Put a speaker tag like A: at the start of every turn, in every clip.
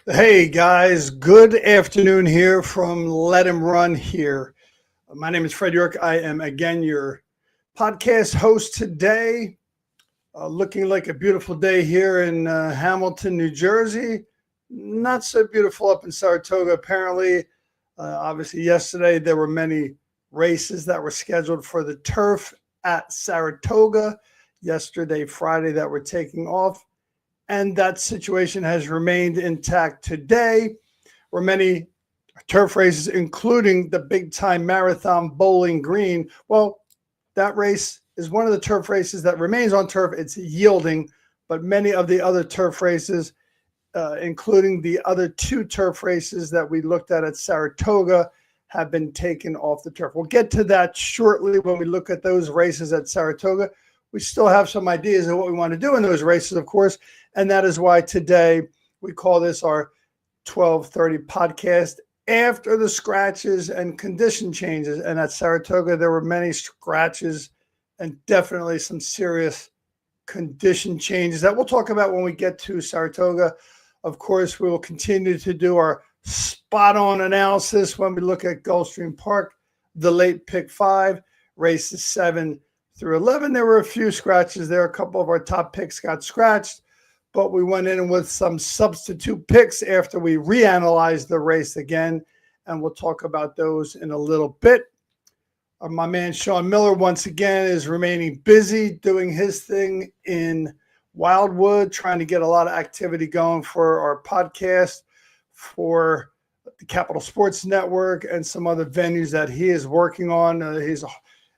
A: Hey guys, good afternoon here from Let Him Run here. My name is Fred York. I am again your podcast host today. Looking like a beautiful day here in Hamilton, New Jersey. Not so beautiful up in Saratoga, apparently. Obviously, yesterday there were many races that were scheduled for the turf at Saratoga. Yesterday, Friday, that were taking off. And that situation has remained intact today, where many turf races, including the big time marathon Bowling Green. Well, that race is one of the turf races that remains on turf. It's yielding, but many of the other turf races, including the other two turf races that we looked at Saratoga, have been taken off the turf. We'll get to that shortly when we look at those races at Saratoga. We still have some ideas of what we want to do in those races, of course, and that is why today we call this our 12:30 podcast after the scratches and condition changes. And at Saratoga, there were many scratches and definitely some serious condition changes that we'll talk about when we get to Saratoga. Of course, we will continue to do our spot on analysis when we look at Gulfstream Park, the late pick 5, races 7 through 11. There were a few scratches there. A couple of our top picks got scratched, but we went in with some substitute picks after we reanalyzed the race again, and we'll talk about those in a little bit. My man Sean Miller, once again, is remaining busy doing his thing in Wildwood, trying to get a lot of activity going for our podcast, for the Capital Sports Network, and some other venues that he is working on. He's the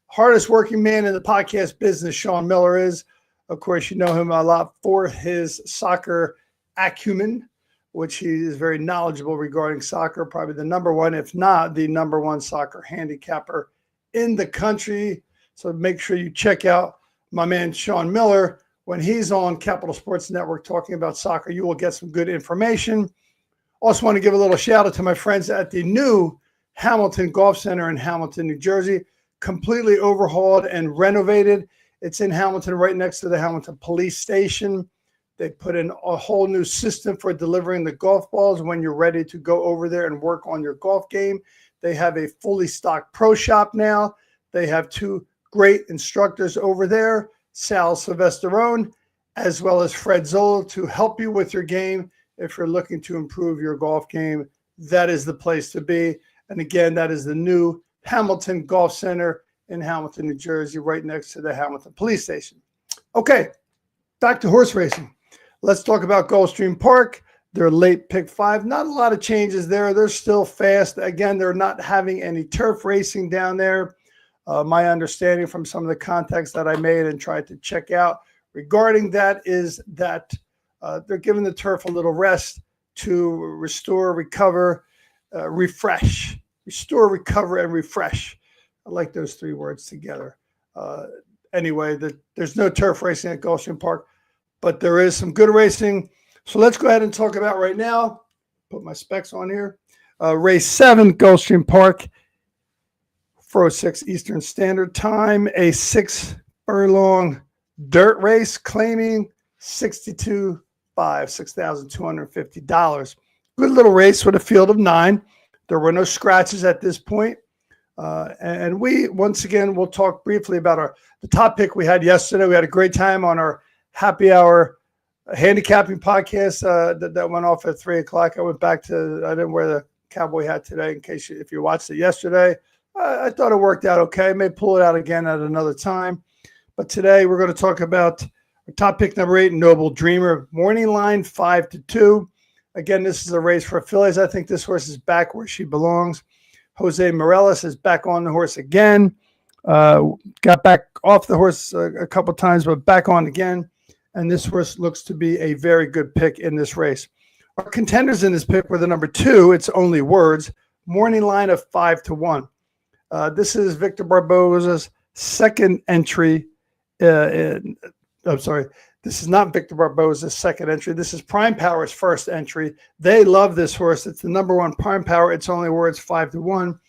A: hardest working man in the podcast business, Sean Miller is. Of course, you know him a lot for his soccer acumen, which he is very knowledgeable regarding soccer, probably the number one, if not the number one soccer handicapper in the country. So make sure you check out my man Sean Miller when he's on Capital Sports Network talking about soccer. You will get some good information. Also want to give a little shout out to my friends at the new Hamilton Golf Center in Hamilton, New Jersey, completely overhauled and renovated. It's in Hamilton, right next to the Hamilton Police Station. They put in a whole new system for delivering the golf balls when you're ready to go over there and work on your golf game. They have a fully stocked pro shop now. They have two great instructors over there, Sal Silvesterone, as well as Fred Zola, to help you with your game. If you're looking to improve your golf game, that is the place to be. And again, that is the new Hamilton Golf Center in Hamilton, New Jersey, right next to the Hamilton Police Station. Okay, back to horse racing. Let's talk about Gulfstream Park. Their late pick 5. Not a lot of changes there. They're still fast. Again, they're not having any turf racing down there. My understanding from some of the contacts that I made and tried to check out regarding that is that they're giving the turf a little rest to restore, recover, refresh. Restore, recover, and refresh. I like those three words together. Anyway, there's no turf racing at Gulfstream Park, but there is some good racing. So let's go ahead and talk about right now. Put my specs on here. Race 7, Gulfstream Park, 4:06 Eastern Standard Time, a 6 furlong dirt race claiming $62,500, $6,250. Good little race with a field of 9. There were no scratches at this point. And we, once again, we'll talk briefly about the top pick we had yesterday. We had a great time on our happy hour handicapping podcast that went off at 3 o'clock. I went back to, I didn't wear the cowboy hat today in case if you watched it yesterday. I thought it worked out okay. May pull it out again at another time. But today we're going to talk about our top pick number 8, Noble Dreamer. Morning line 5-2. Again, this is a race for fillies. I think this horse is back where she belongs. Jose Morales is back on the horse again. Got back off the horse a couple times, but back on again. And this horse looks to be a very good pick in this race. Our contenders in this pick were the number 2, It's Only Words, morning line of 5-1. This is Victor Barboza's second entry. I'm sorry. This is not Victor Barboza's second entry. This is Prime Power's first entry. They love this horse. It's the number 1 Prime Power. It's Only Words 5-1.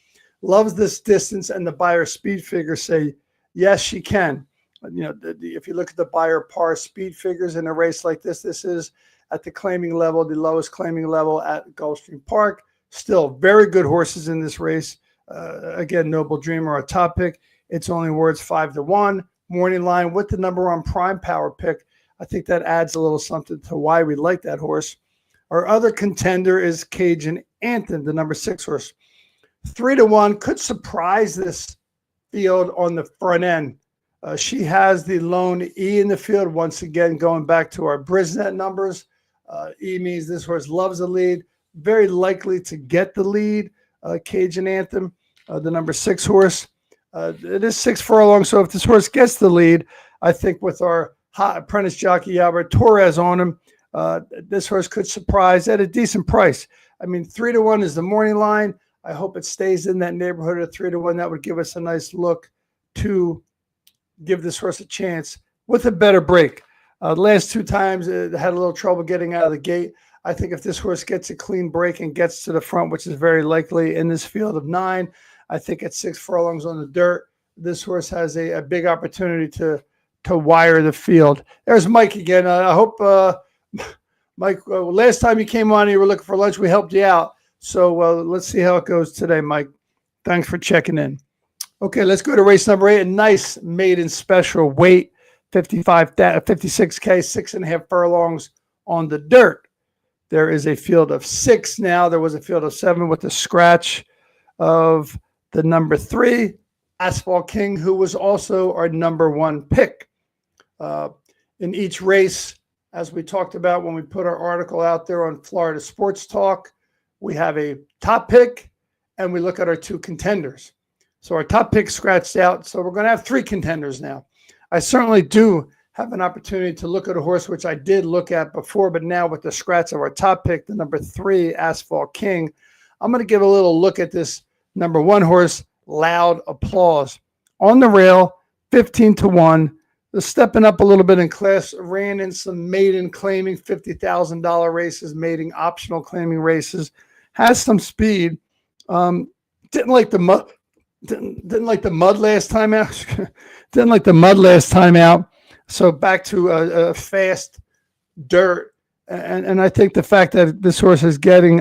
A: Loves this distance, and the buyer speed figures say, yes, she can. If you look at the Beyer par speed figures in a race like this, this is at the claiming level, the lowest claiming level at Gulfstream Park. Still very good horses in this race. Again, Noble Dreamer, a top pick. It's only worth 5-1. Morning line with the number 1 prime power pick. I think that adds a little something to why we like that horse. Our other contender is Cajun Anthem, the number 6 horse. 3-1 could surprise this field on the front end. She has the lone E in the field. Once again, going back to our Brisnet numbers, E means this horse loves the lead. Very likely to get the lead. Cajun Anthem, the number 6 horse. It is 6 furlongs, so if this horse gets the lead, I think with our hot apprentice jockey Albert Torres on him, this horse could surprise at a decent price. I mean, 3-1 is the morning line. I hope it stays in that neighborhood of 3-1. That would give us a nice look to give this horse a chance with a better break. The last 2 times it had a little trouble getting out of the gate. I think if this horse gets a clean break and gets to the front, which is very likely in this field of 9, I think at 6 furlongs on the dirt, this horse has a big opportunity to wire the field. There's Mike again. I hope, Mike, last time you came on, you were looking for lunch. We helped you out. So let's see how it goes today, Mike. Thanks for checking in. Okay, let's go to race number 8. A nice maiden special weight, 56K, 6.5 furlongs on the dirt. There is a field of 6 now. There was a field of 7 with the scratch of the number 3, Asphalt King, who was also our number 1 pick. In each race, as we talked about when we put our article out there on Florida Sports Talk, we have a top pick and we look at our 2 contenders. So our top pick scratched out. So we're going to have 3 contenders now. I certainly do have an opportunity to look at a horse, which I did look at before, but now with the scratch of our top pick, the number 3, Asphalt King, I'm going to give a little look at this number 1 horse, Loud Applause. On the rail, 15-1. Stepping up a little bit in class, ran in some maiden claiming $50,000 races, maiden optional claiming races, has some speed. Didn't like the mud. Didn't like the mud last time out. Didn't like the mud last time out. So back to a fast dirt, and I think the fact that this horse is getting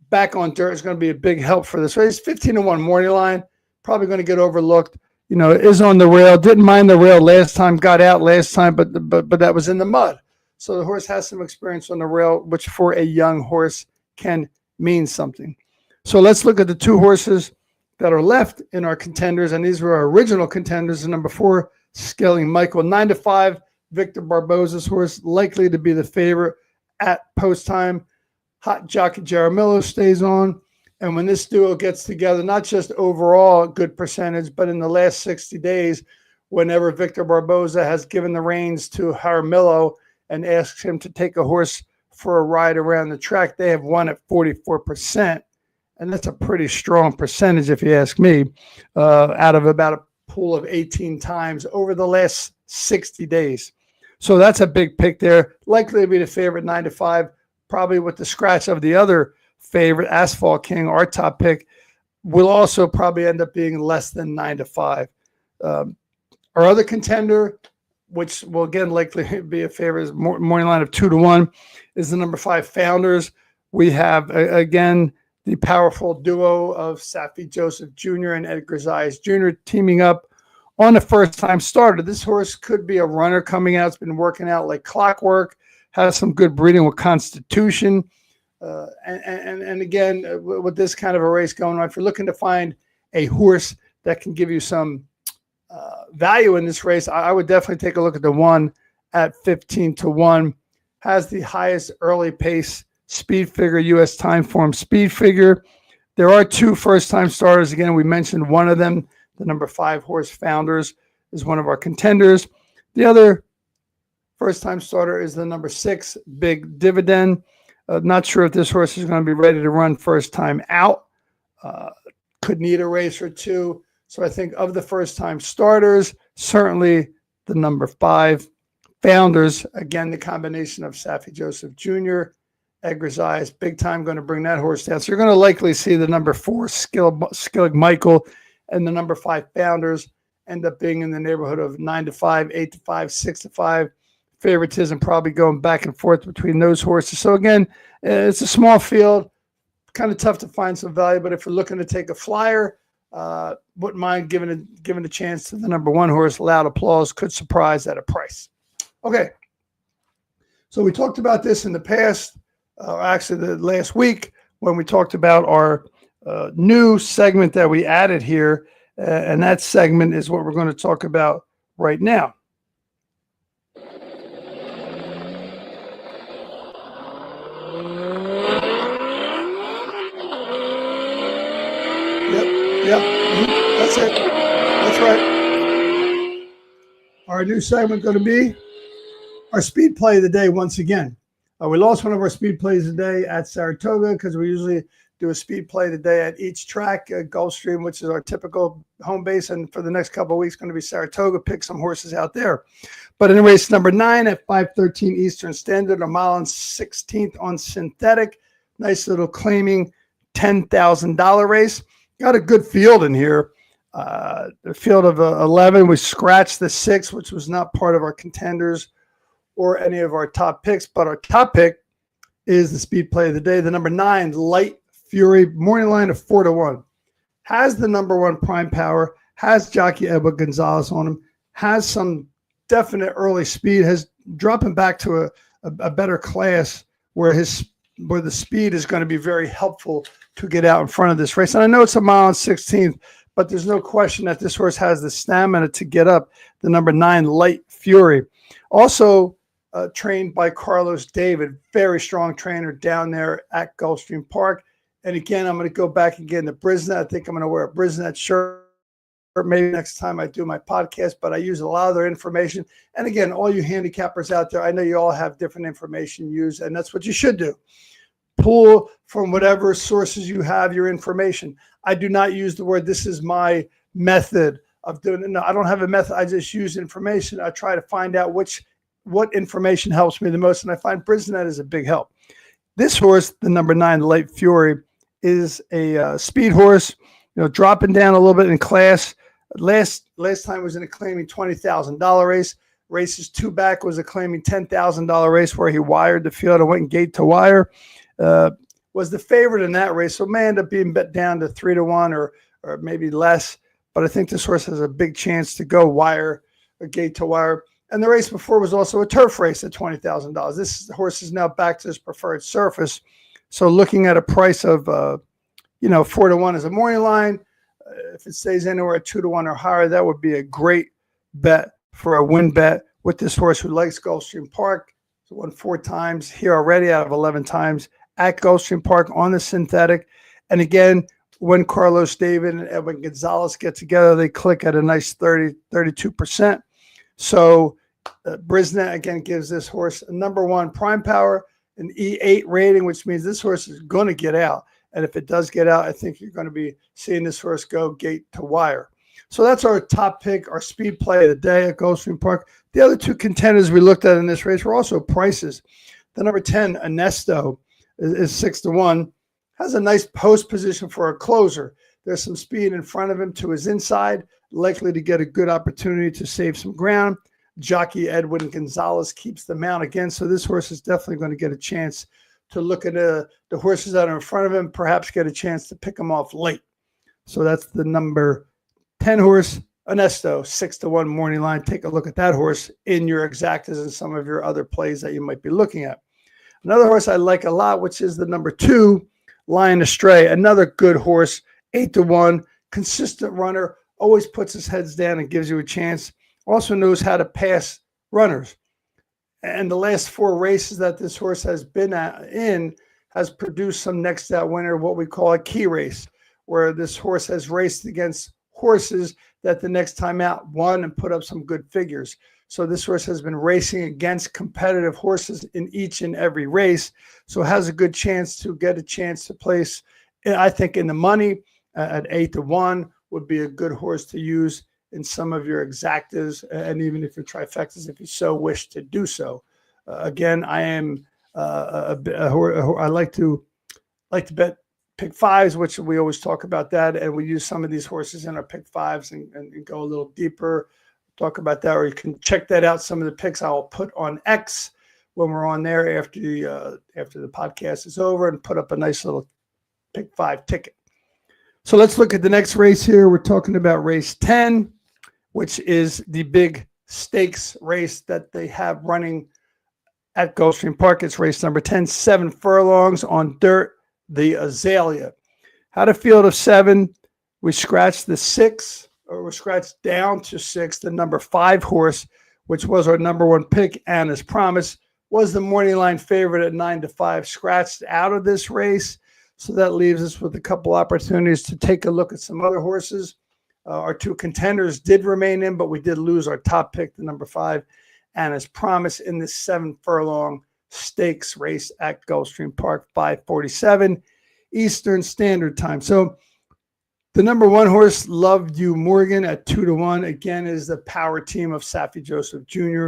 A: back on dirt is going to be a big help for this race. 15-1 morning line, probably going to get overlooked. Is on the rail. Didn't mind the rail last time. Got out last time, but that was in the mud. So the horse has some experience on the rail, which for a young horse can mean something. So let's look at the 2 horses that are left in our contenders, and these were our original contenders. The number 4, Scaling Michael, 9-5. Victor Barboza's horse, likely to be the favorite at post time. Hot jockey Jaramillo stays on. And when this duo gets together, not just overall good percentage, but in the last 60 days, whenever Victor Barboza has given the reins to Jaramillo and asks him to take a horse for a ride around the track, they have won at 44%. And that's a pretty strong percentage, if you ask me, out of about a pool of 18 times over the last 60 days. So that's a big pick there. Likely to be the favorite, 9-5, probably with the scratch of the other favorite, Asphalt King, our top pick, will also probably end up being less than 9-5. Our other contender, which will again likely be a favorite, is morning line of 2-1, is the number 5 Founders. We have again the powerful duo of Safi Joseph Jr. and Edgar Zayas Jr. teaming up on a first-time starter. This horse could be a runner coming out. It's been working out like clockwork, has some good breeding with Constitution. And again, with this kind of a race going on, if you're looking to find a horse that can give you some value in this race, I would definitely take a look at the 1 at 15-1. Has the highest early pace speed figure, U.S. time form speed figure. There are 2 first-time starters. Again, we mentioned one of them, the number 5 horse Founders, is one of our contenders. The other first-time starter is the number 6 Big Dividend. Not sure if this horse is going to be ready to run first time out. Could need a race or 2. So I think of the first-time starters, certainly the number 5 Founders. Again, the combination of Safi Joseph Jr., Edgar Zayas, big time going to bring that horse down. So you're going to likely see the number 4 Skillig Michael and the number 5 Founders end up being in the neighborhood of 9-5, 8-5, 6-5. Favoritism probably going back and forth between those horses. So again, it's a small field, kind of tough to find some value. But if you're looking to take a flyer, wouldn't mind giving a chance to the number 1 horse. Loud Applause could surprise at a price. Okay, so we talked about this in the past, actually the last week when we talked about our new segment that we added here, and that segment is what we're going to talk about right now. Yep, that's it. That's right. Our new segment going to be our speed play of the day once again. We lost one of our speed plays today at Saratoga because we usually do a speed play today at each track, Gulfstream, which is our typical home base. And for the next couple of weeks, going to be Saratoga. Pick some horses out there. But in race number 9 at 5:13 Eastern Standard, a mile and 16th on synthetic. Nice little claiming $10,000 race. Got a good field in here. The field of 11. We scratched the 6, which was not part of our contenders or any of our top picks. But our top pick is the speed play of the day. The number 9, Light Fury, morning line of 4-1. Has the number 1 prime power. Has jockey Edwin Gonzalez on him. Has some definite early speed. Has dropping back to a better class where the speed is going to be very helpful to get out in front of this race. And I know it's a mile and 16th, but there's no question that this horse has the stamina to get up. The number 9, Light Fury. Also trained by Carlos David, very strong trainer down there at Gulfstream Park. And again, I'm going to go back again to Brisnet. I think I'm going to wear a Brisnet shirt maybe next time I do my podcast, but I use a lot of their information. And again, all you handicappers out there, I know you all have different information used, and that's what you should do. Pull from whatever sources you have your information. I do not use the word, this is my method of doing it. No, I don't have a method. I just use information. I try to find out what information helps me the most, and I find Brisnet is a big help. This horse, the number 9, Light Fury, is a speed horse, dropping down a little bit in class. Last time was in a claiming $20,000 race. Races 2 back was a claiming $10,000 race where he wired the field and went gate to wire. Was the favorite in that race, so may end up being bet down to 3-1 or maybe less. But I think this horse has a big chance to go wire or gate to wire. And the race before was also a turf race at $20,000. This horse is now back to his preferred surface. So looking at a price of 4-1 as a morning line, if it stays anywhere at 2-1 or higher, that would be a great bet for a win bet with this horse who likes Gulfstream Park. He's won 4 times here already out of 11 times at Gulfstream Park on the synthetic. And again, when Carlos David and Edwin Gonzalez get together, they click at a nice 32%. So Brisnet, again, gives this horse a number 1 prime power, an E8 rating, which means this horse is going to get out. And if it does get out, I think you're going to be seeing this horse go gate to wire. So that's our top pick, our speed play of the day at Gulfstream Park. The other 2 contenders we looked at in this race were also prices. The number 10, Anesto, is 6-1. Has a nice post position for a closer. There's some speed in front of him to his inside, likely to get a good opportunity to save some ground. Jockey Edwin Gonzalez keeps the mount again, so this horse is definitely going to get a chance to look at the horses that are in front of him, perhaps get a chance to pick them off late. So that's the number 10 horse, Anesto, 6-1 morning line. Take a look at that horse in your exactas and some of your other plays that you might be looking at. Another horse I like a lot, which is the number 2, Lion Astray. Another good horse, 8-1, consistent runner, always puts his heads down and gives you a chance. Also knows how to pass runners. And the last 4 races that this horse has been in has produced some next out winner, what we call a key race, where this horse has raced against horses that the next time out won and put up some good figures. So this horse has been racing against competitive horses in each and every race. So has a good chance to get a chance to place, I think, in the money at 8-1 would be a good horse to use in some of your exactas, and even if your trifectas, if you so wish to do so. Again, I am I like to bet pick fives, which we always talk about that. And we use some of these horses in our pick fives and go a little deeper, talk about that, or you can check that out. Some of the picks I'll put on X when we're on there after the podcast is over, and put up a nice little pick five ticket. So let's look at the next race here. We're talking about race 10, which is the big stakes race that they have running at Gulfstream Park. It's race number 10, 7 furlongs on dirt, the Azalea. Had a field of 7. We scratched the 6, or we scratched down to 6. The number 5 horse, which was our number 1 pick, and as promised, was the morning line favorite at 9-5, scratched out of this race. So that leaves us with a couple opportunities to take a look at some other horses. Our 2 contenders did remain in, but we did lose our top pick, the number 5, and as promised, in this 7 furlong stakes race at Gulfstream Park, 5:47 Eastern Standard Time. So the number 1 horse, Love You Morgan, at 2-1, again, is the power team of Saffie Joseph Jr.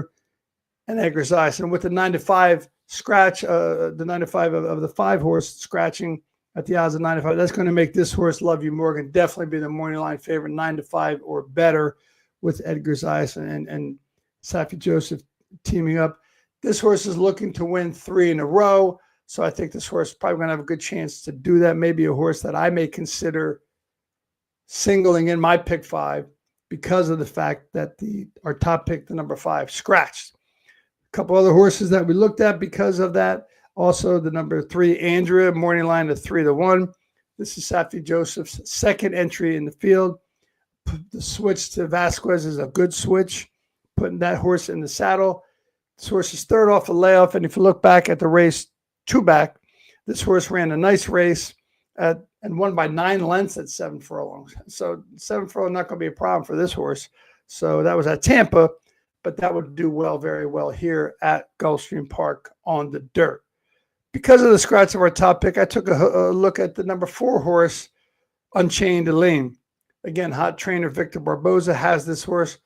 A: and Edgar Zayas. And with the 9-5 scratch, the 9-5 of the 5 horse scratching at the odds of 9-5, that's going to make this horse, Love You Morgan, definitely be the morning line favorite, 9-5 or better, with Edgar Zayas and Saffie Joseph teaming up. This horse is looking to win 3 in a row, so I think this horse is probably going to have a good chance to do that. Maybe a horse that I may consider singling in my pick 5 because of the fact that our top pick, the number 5, scratched. A couple other horses that we looked at because of that. Also, the number 3, Andrea, morning line of 3-1. This is Saffie Joseph's second entry in the field. The switch to Vasquez is a good switch, putting that horse in the saddle. This horse is third off a layoff, and if you look back at the race 2 back, this horse ran a nice race and won by 9 lengths at 7 furlongs. So 7 furlongs not going to be a problem for this horse. So that was at Tampa, but that would do well, very well here at Gulfstream Park on the dirt. Because of the scratch of our top pick, I took a look at the number 4 horse, Unchained Elaine. Again, hot trainer Victor Barboza has this horse.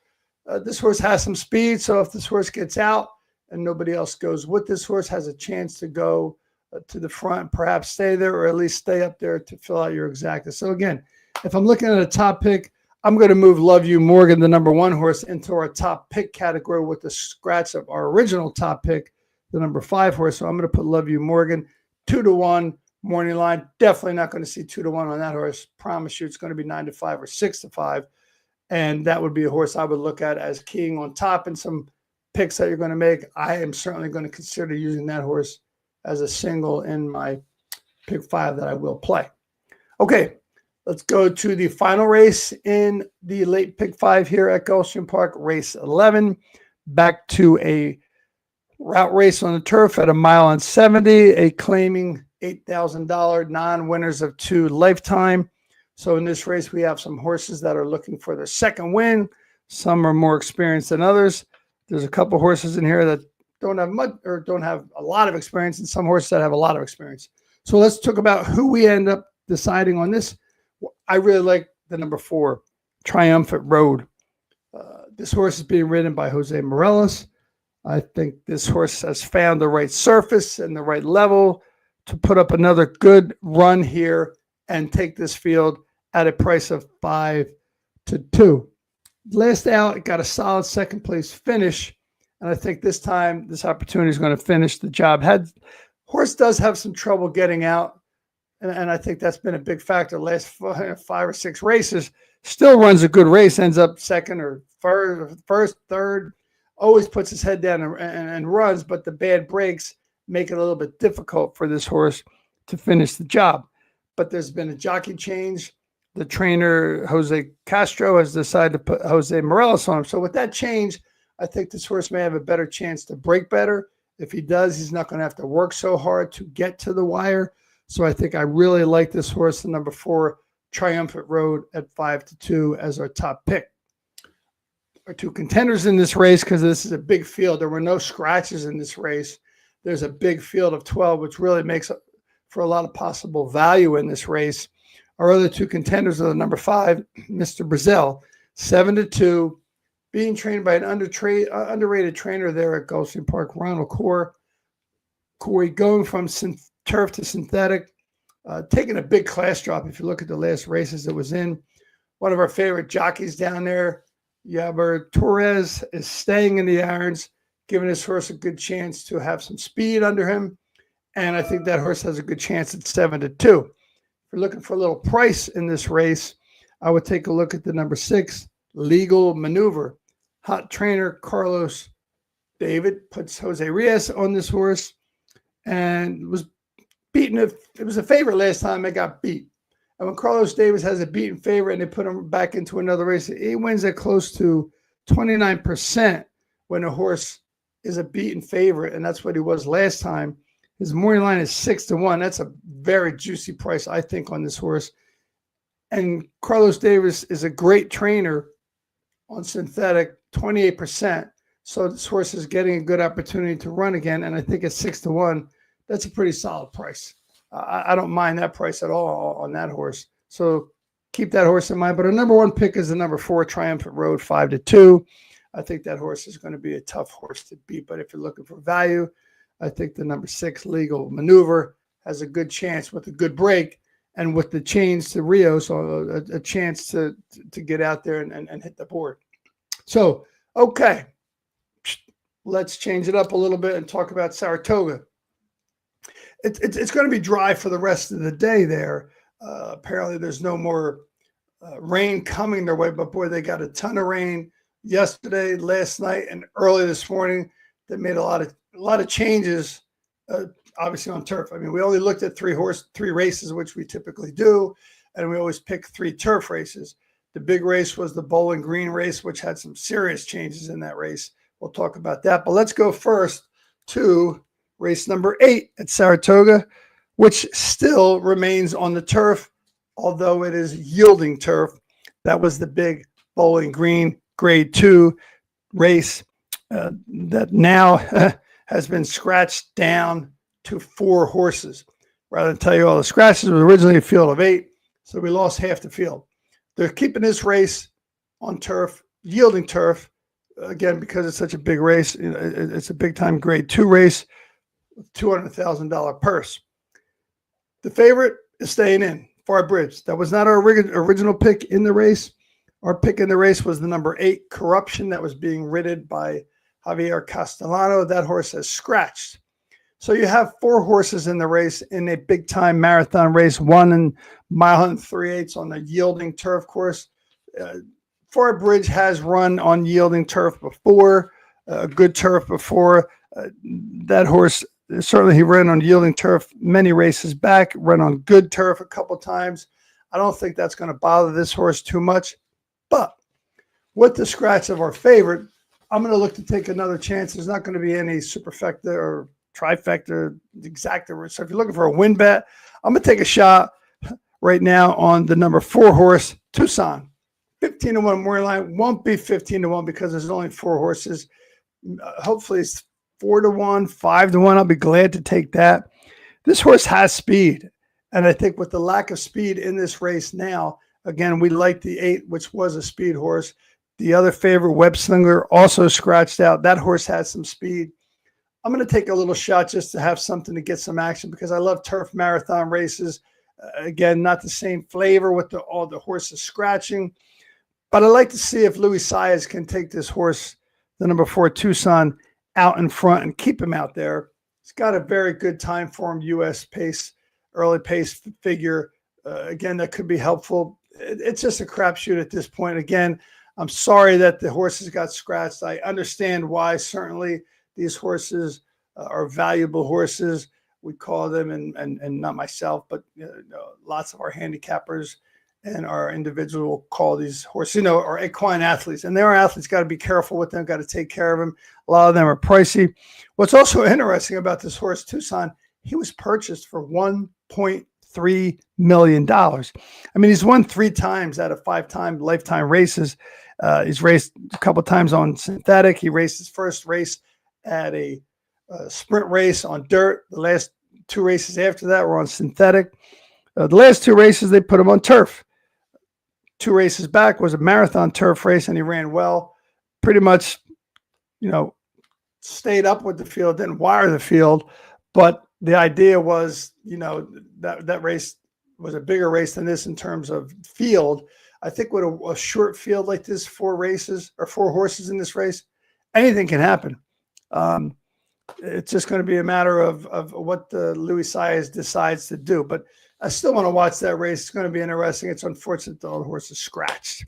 A: This horse has some speed, so if this horse gets out and nobody else goes with this horse, has a chance to go to the front, perhaps stay there, or at least stay up there to fill out your exacta. So again, if I'm looking at a top pick, I'm going to move Love You Morgan, the number 1 horse, into our top pick category with the scratch of our original top pick, the number 5 horse. So I'm going to put Love You Morgan 2-1 morning line. Definitely not going to see 2-1 on that horse. Promise you, it's going to be 9-5 or 6-5. And that would be a horse I would look at as keying on top in some picks that you're going to make. I am certainly going to consider using that horse as a single in my pick 5 that I will play. Okay, let's go to the final race in the late pick 5 here at Gulfstream Park, race 11. Back to a route race on the turf at 1.70 miles, a claiming $8,000, non-winners of 2 lifetime. So in this race, we have some horses that are looking for their second win. Some are more experienced than others. There's a couple horses in here that don't have much or don't have a lot of experience, and some horses that have a lot of experience. So let's talk about who we end up deciding on this. I really like the number 4, Triumphant Road. This horse is being ridden by Jose Morales. I think this horse has found the right surface and the right level to put up another good run here and take this field at a price of 5-2. Last out, it got a solid second place finish. And I think this time, this opportunity is going to finish the job. Horse does have some trouble getting out. And I think that's been a big factor. The last 5 or 6 races, still runs a good race, ends up second or first, third, always puts his head down and runs, but the bad breaks make it a little bit difficult for this horse to finish the job. But there's been a jockey change. The trainer, Jose Castro, has decided to put Jose Morales on him. So with that change, I think this horse may have a better chance to break better. If he does, he's not going to have to work so hard to get to the wire. So I think I really like this horse, the number 4, Triumphant Road, at 5-2 as our top pick. Our 2 contenders in this race, because this is a big field. There were no scratches in this race. There's a big field of 12, which really makes for a lot of possible value in this race. Our other 2 contenders are the number 5, Mr. Brazil, 7-2, being trained by an underrated trainer there at Gulfstream Park, Ronald Corey, going from turf to synthetic. taking a big class drop. If you look at the last races it was in, one of our favorite jockeys down there, Yaber Torres, is staying in the irons, giving his horse a good chance to have some speed under him. And I think that horse has a good chance at 7-2. If you're looking for a little price in this race, I would take a look at the number 6, Legal Maneuver. Hot trainer Carlos David puts Jose Rios on this horse and was beaten. It was a favorite last time. It got beat. And when Carlos Davis has a beaten favorite and they put him back into another race, he wins at close to 29% when a horse is a beaten favorite. And that's what he was last time. His morning line is 6-1. That's a very juicy price, I think, on this horse. And Carlos Davis is a great trainer on synthetic, 28%. So this horse is getting a good opportunity to run again. And I think at 6-1, that's a pretty solid price. I don't mind that price at all on that horse. So keep that horse in mind. But our number 1 pick is the number 4, Triumphant Road, 5-2. I think that horse is going to be a tough horse to beat. But if you're looking for value, I think the number 6, Legal Maneuver, has a good chance with a good break. And with the change to Rios, so a chance to get out there and hit the board. So, okay, let's change it up a little bit and talk about Saratoga. It's going to be dry for the rest of the day there. Apparently, there's no more rain coming their way, but boy, they got a ton of rain yesterday, last night, and early this morning. They made a lot of changes. Obviously on turf. I mean, we only looked at 3 races, which we typically do, and we always pick 3 turf races. The big race was the Bowling Green race, which had some serious changes in that race. We'll talk about that. But let's go first to race number 8 at Saratoga, which still remains on the turf, although it is yielding turf. That was the big Bowling Green Grade 2 race that now has been scratched down to 4 horses. Rather than tell you all the scratches, it was originally a field of 8, so we lost half the field. They're keeping this race on turf, yielding turf, again, because it's such a big race. It's a big-time Grade 2 race with $200,000 purse. The favorite is staying in, Far Bridge. That was not our original pick in the race. Our pick in the race was the number 8, Corruption, that was being ridden by Javier Castellano. That horse has scratched. So you have 4 horses in the race in a big-time marathon race, 1 in mile and 3/8 on the yielding turf course. Far Bridge has run on yielding turf before, good turf before. That horse, certainly he ran on yielding turf many races back, ran on good turf a couple times. I don't think that's going to bother this horse too much. But with the scratch of our favorite, I'm going to look to take another chance. There's not going to be any superfecta or trifecta, exacta. So if you're looking for a win bet, I'm going to take a shot right now on the number 4 horse, Tucson. 15-1 morning line. Won't be 15-1 because there's only 4 horses. Hopefully it's 4-1, 5-1. I'll be glad to take that. This horse has speed. And I think with the lack of speed in this race now, again, we like the 8, which was a speed horse. The other favorite, Web Slinger, also scratched out. That horse has some speed. I'm going to take a little shot just to have something to get some action because I love turf marathon races. Again, not the same flavor with all the horses scratching. But I'd like to see if Luis Saez can take this horse, the number 4 Tucson, out in front and keep him out there. He's got a very good time for him, U.S. pace, early pace figure. Again, that could be helpful. It's just a crapshoot at this point. Again, I'm sorry that the horses got scratched. I understand why. Certainly, these horses are valuable horses. We call them, and not myself, but lots of our handicappers and our individual call these horses, are equine athletes. And they are athletes, got to be careful with them, got to take care of them. A lot of them are pricey. What's also interesting about this horse, Tucson, he was purchased for $1.3 million. I mean, he's won 3 times out of 5-time lifetime races. He's raced a couple times on synthetic. He raced his first race at a sprint race on dirt. The last 2 races after that were on synthetic. The last 2 races, they put him on turf. 2 races back was a marathon turf race, and he ran well. Pretty much, stayed up with the field, didn't wire the field. But the idea was, that race was a bigger race than this in terms of field. I think with a short field like this, 4 horses in this race, anything can happen. It's just going to be a matter of what the Luis Saez decides to do. But I still want to watch that race. It's going to be interesting. It's unfortunate the horse is scratched.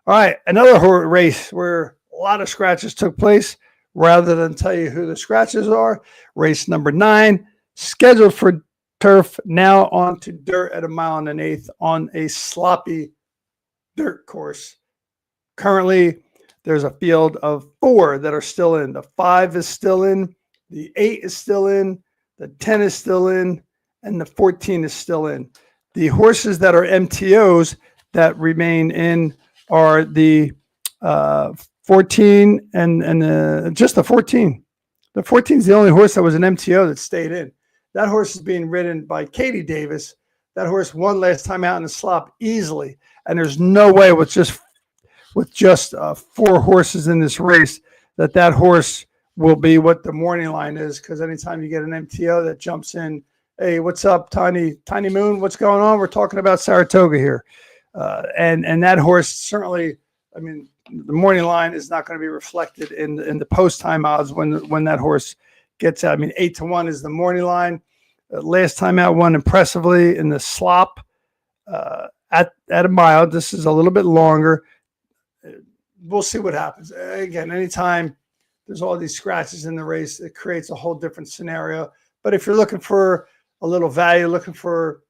A: All right, another race where a lot of scratches took place. Rather than tell you who the scratches are, race number 9, scheduled for turf, now on to dirt at 1 1/8 on a sloppy dirt course. Currently, there's a field of 4 that are still in. The 5 is still in, the 8 is still in, the 10 is still in, and the 14 is still in. The horses that are MTOs that remain in are the 14 and just the 14. The 14 is the only horse that was an MTO that stayed in. That horse is being ridden by Katie Davis. That horse won last time out in the slop easily, and there's no way with just 4 horses in this race that horse will be what the morning line is. Because anytime you get an MTO that jumps in, hey, what's up, Tiny Moon? What's going on? We're talking about Saratoga here, and that horse certainly. I mean, the morning line is not going to be reflected in the post time odds when that horse gets out. I mean, 8-1 is the morning line. Last time out won impressively in the slop at a mile. This is a little bit longer. We'll see what happens. Again, anytime there's all these scratches in the race, it creates a whole different scenario. But if you're looking for a little value, looking for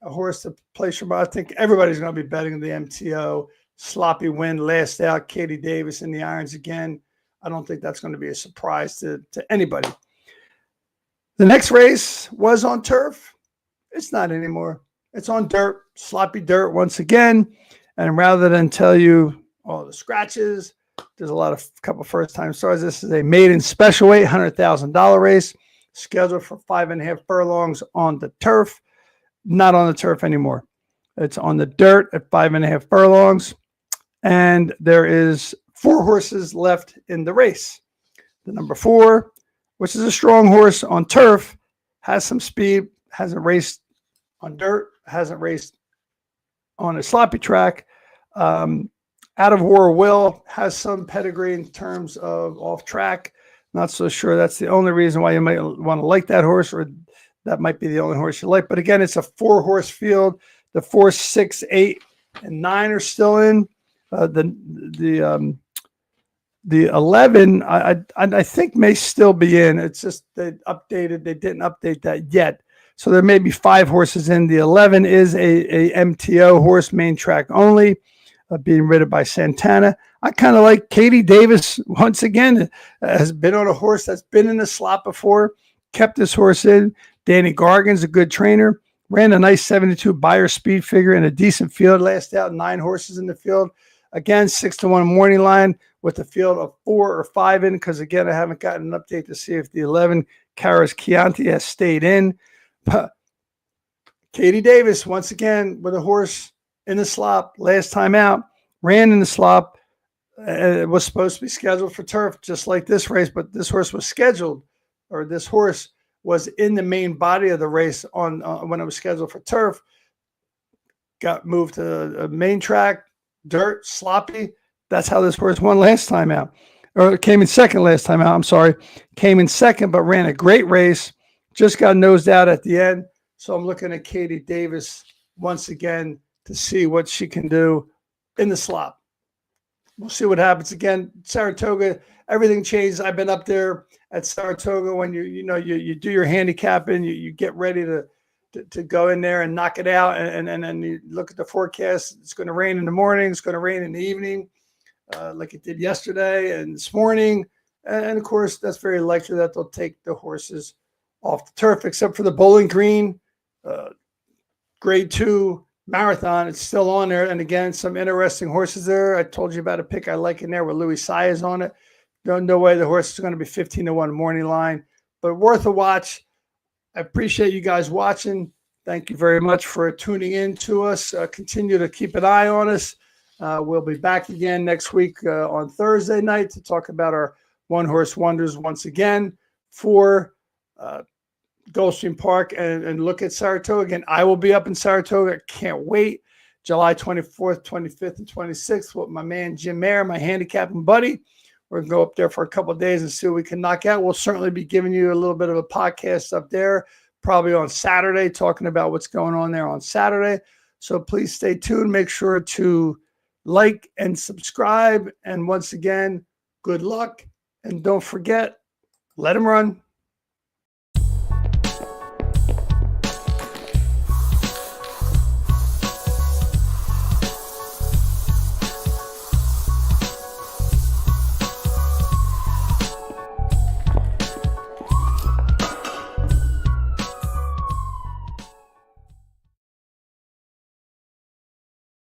A: a horse to place your bet, I think everybody's going to be betting the MTO. Sloppy win, last out, Katie Davis in the irons again. I don't think that's going to be a surprise to anybody. The next race was on turf. It's not anymore. It's on dirt, sloppy dirt once again. And rather than tell you all the scratches, there's a couple first-time stars. This is a maiden special weight, $100,000 race, scheduled for 5.5 furlongs on the turf. Not on the turf anymore. It's on the dirt at 5.5 furlongs. And there is 4 horses left in the race. The number 4, which is a strong horse on turf, has some speed, hasn't raced on dirt, hasn't raced on a sloppy track. Out of War Will has some pedigree in terms of off track. Not so sure that's the only reason why you might want to like that horse, or that might be the only horse you like. But again, it's a 4-horse field. The 4, 6, 8, and 9 are still in. The 11, I think may still be in. It's just they didn't update that yet. So there may be 5 horses in. The 11 is a MTO horse, main track only, being ridden by Santana. I kind of like Katie Davis once again. Has been on a horse that's been in the slot before, kept this horse in. Danny Gargan's a good trainer. Ran a nice 72 buyer speed figure in a decent field. Last out, 9 horses in the field. Again, 6-1 morning line with a field of 4 or 5 in, because again, I haven't gotten an update to see if the 11 Caras Chianti has stayed in. But Katie Davis, once again, with a horse in the slop last time out, ran in the slop. It was supposed to be scheduled for turf, just like this race, but this horse was in the main body of the race on when it was scheduled for turf. Got moved to a main track, dirt, sloppy. That's how this horse won last time out, or came in second last time out. I'm sorry, came in second, but ran a great race. Just got nosed out at the end. So I'm looking at Katie Davis once again to see what she can do in the slop. We'll see what happens. Again, Saratoga, everything changes. I've been up there at Saratoga when you do your handicapping, you get ready to go in there and knock it out, and then you look at the forecast. It's going to rain in the morning. It's going to rain in the evening, like it did yesterday and this morning. And of course, that's very likely that they'll take the horses off the turf, except for the Bowling Green Grade 2 Marathon. It's still on there. And again, some interesting horses there. I told you about a pick I like in there with Luis Saez on it. No way the horse is going to be 15-1 morning line, but worth a watch. I appreciate you guys watching. Thank you very much for tuning in to us. Continue to keep an eye on us. We'll be back again next week on Thursday night to talk about our one-horse wonders once again for Gulfstream Park and look at Saratoga. Again, I will be up in Saratoga. Can't wait. July 24th, 25th, and 26th with my man Jim Mayer, my handicapping buddy. We're going to go up there for a couple of days and see what we can knock out. We'll certainly be giving you a little bit of a podcast up there, probably on Saturday, talking about what's going on there on Saturday. So please stay tuned. Make sure to like and subscribe. And once again, good luck. And don't forget, let them run.